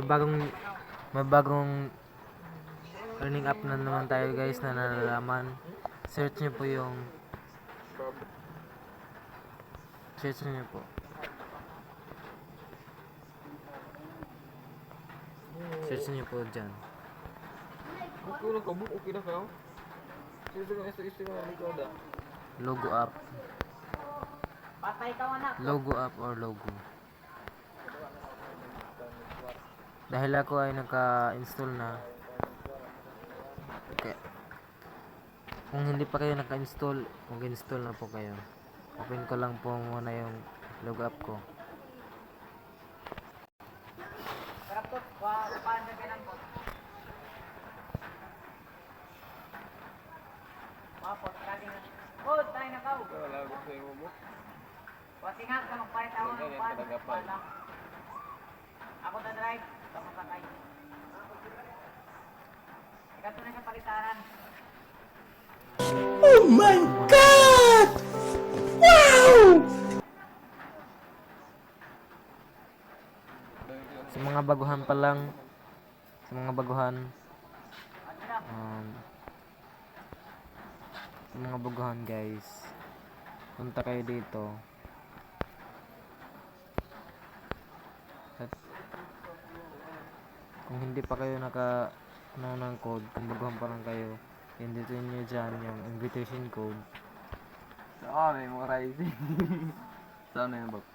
may bagong earning app na naman tayo guys na nalalaman. Search nyo po yung search nyo po. Search nyo po dyan. Logo app. Logo app or logo. Dahil ako ay naka-install na. Okay. Kung hindi pa kayo naka-install, mag-install na po kayo. Open ko lang po muna yung logo app ko. Ako na drive, tapos sakay. Ikaw na sa palitaran. Oh my God! Wow! Sa mga baguhan pa lang, sa mga baguhan, sa mga baguhan guys, punta kayo dito. At kung hindi pa kayo naka ng code, kung baguhan pa lang kayo, pindutin nyo dyan yung invitation code. May mga rising. Saan na yan, Bob?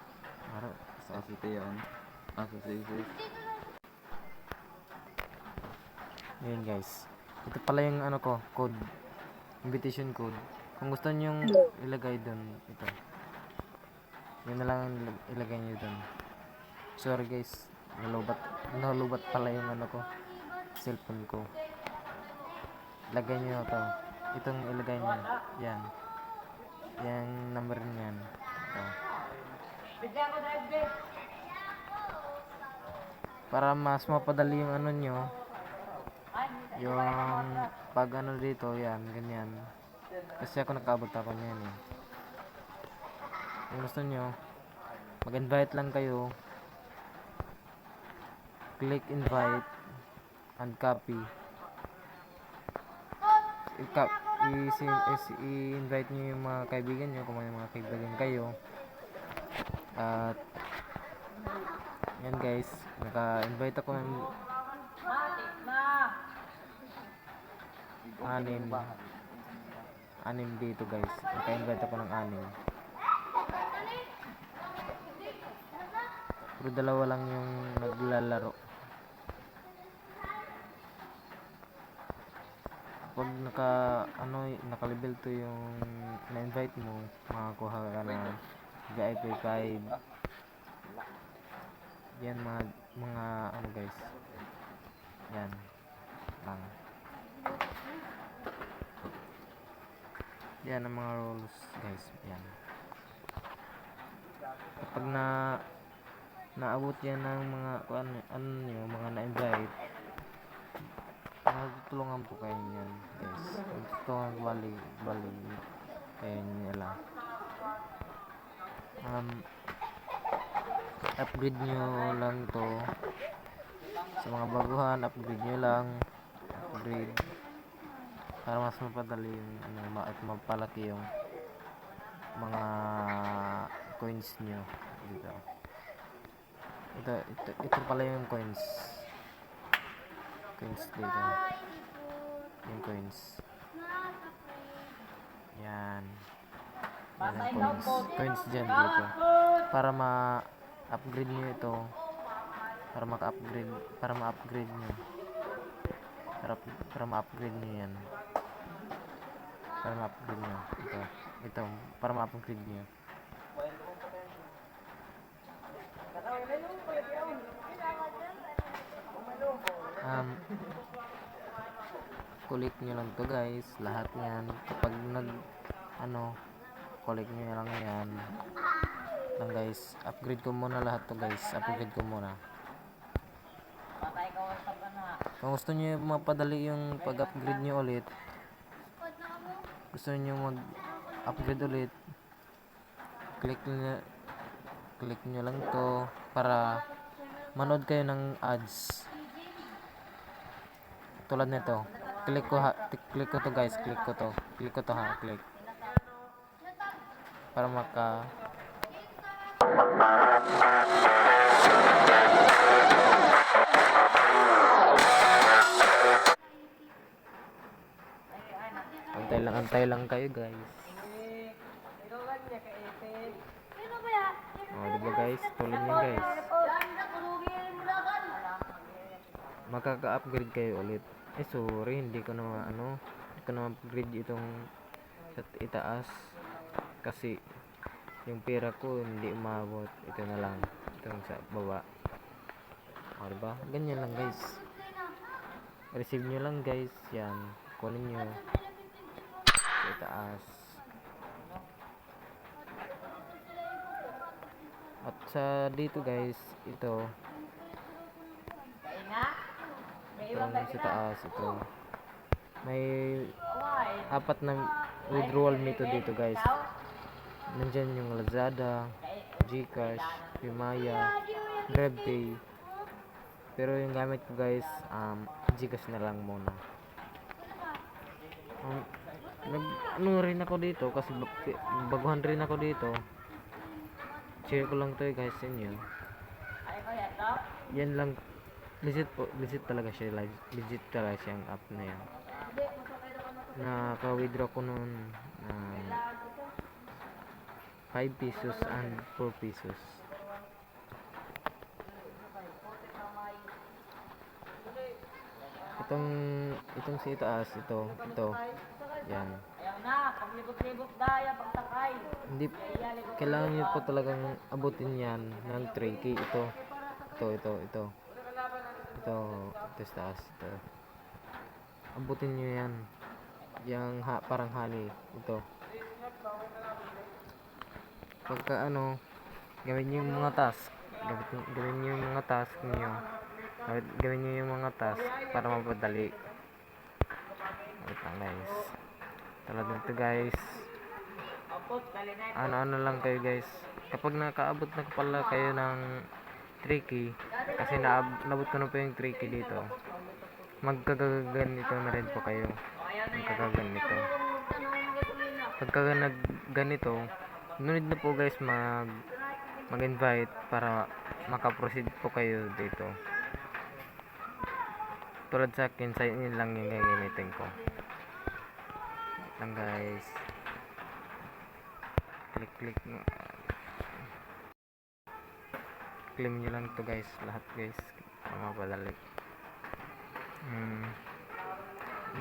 Sa ST yan. Sa CC. Ayan guys. Ito pala yung ano ko, code. Invitation code. Kung gusto nyo ilagay dun, ito. Yun na lang ilagay nyo dun. Sorry guys. Nalubat pala yung ano ko. Cellphone ko. Lagay nyo ito. Itong ilagay nyo. Yan. Yan number niyan. Ito. Para mas mapadali yung ano nyo. Yung pag ano dito, yan, ganyan. Kasi ako nakaabot ako niyan eh. Kung gusto nyo, mag-invite lang kayo. Click invite and copy. I-invite nyo yung mga kaibigan nyo kung may mga kaibigan kayo. At yan guys, naka-invite ako ng anim dito guys. Naka-invite ako ng 6. Pero 2 lang yung naglalaro. Pag naka-level 2 yung na-invite mo, makakuha ka na VIP 5. Yan mga ano guys. Yan lang. Yan ang mga rules guys. Yan. Kapag naabot yan ng mga mga na-invite, tutulungan po kayo yan guys. Tutulungan bali kayo nila. Upgrade nyo lang to sa mga baguhan. Upgrade nyo lang. Upgrade para mas mapadali yung at mapalaki yung mga coins nyo dito. Ito pala yung coins dito, yung coins yan ang coins dyan dito para ma-upgrade nyo ito, para ma-upgrade nyo para ma-upgrade nyo yan, para ma-upgrade nyo ito para ma-upgrade nyo. Collect nyo lang to guys, lahat yan. Kapag collect nyo lang yan lang guys. Upgrade ko muna lahat to guys, upgrade ko muna. Kung gusto nyo mapadali yung pag-upgrade nyo ulit, gusto nyo mag-upgrade ulit, click nyo lang to para manood kayo ng ads. Tulad nito. Click ko to guys, click ko to. Click ko to ha, click. Para antay lang kayo guys. Oh, diba guys? Tulad niya guys. Makaka-upgrade kayo ulit. Sorry, hindi ko na upgrade itong sa itaas kasi yung pera ko hindi umabot. Ito na lang, itong sa baba. O diba? Ganyan lang guys. Receive nyo lang guys. Yan, kunin nyo sa itaas. At sa dito guys, itong sa taas, ito may 4 na withdrawal method dito guys. Nandyan yung Lazada, Gcash, Paymaya, GrabPay. Pero yung gamit ko guys, Gcash na lang muna. Rin ako dito kasi baguhan rin ako dito. Share ko lang to guys sa inyo. Yan lang, legit talaga siya, legit talaga siyang app na yan. Naka-withdraw ko noon 5 pesos and 4 pesos. Itong sa itaas, ito. Yan. Ayaw na, paglibot-libot daya, pagtakay. Hindi, kailangan nyo po talagang abutin yan ng 3K. Ito sa taas, ito. Abutin nyo yan. Yung parang honey, ito. Pagka gawin nyo yung mga task. Gawin nyo yung mga task nyo. Gawin nyo yung mga task para mapadali. Wait lang guys. Tulad nito guys. Ano lang kayo guys. Kapag nakaabot na pala kayo ng 3K, kasi naabot ko na po yung 3K dito, magkagaganito na rin po kayo. Magkagaganito. Pagka ganito, nunod na po guys mag-invite para makaproceed po kayo dito. Tulad sa akin, sa inyo lang yung gagamitin ko. Lang guys. Click claim nyo lang to guys, lahat guys, mapadali.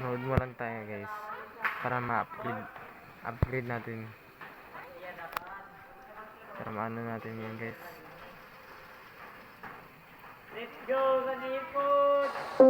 Nood mo lang tayo guys para ma-upgrade natin, para maano natin yun guys. Let's go, Ganipot!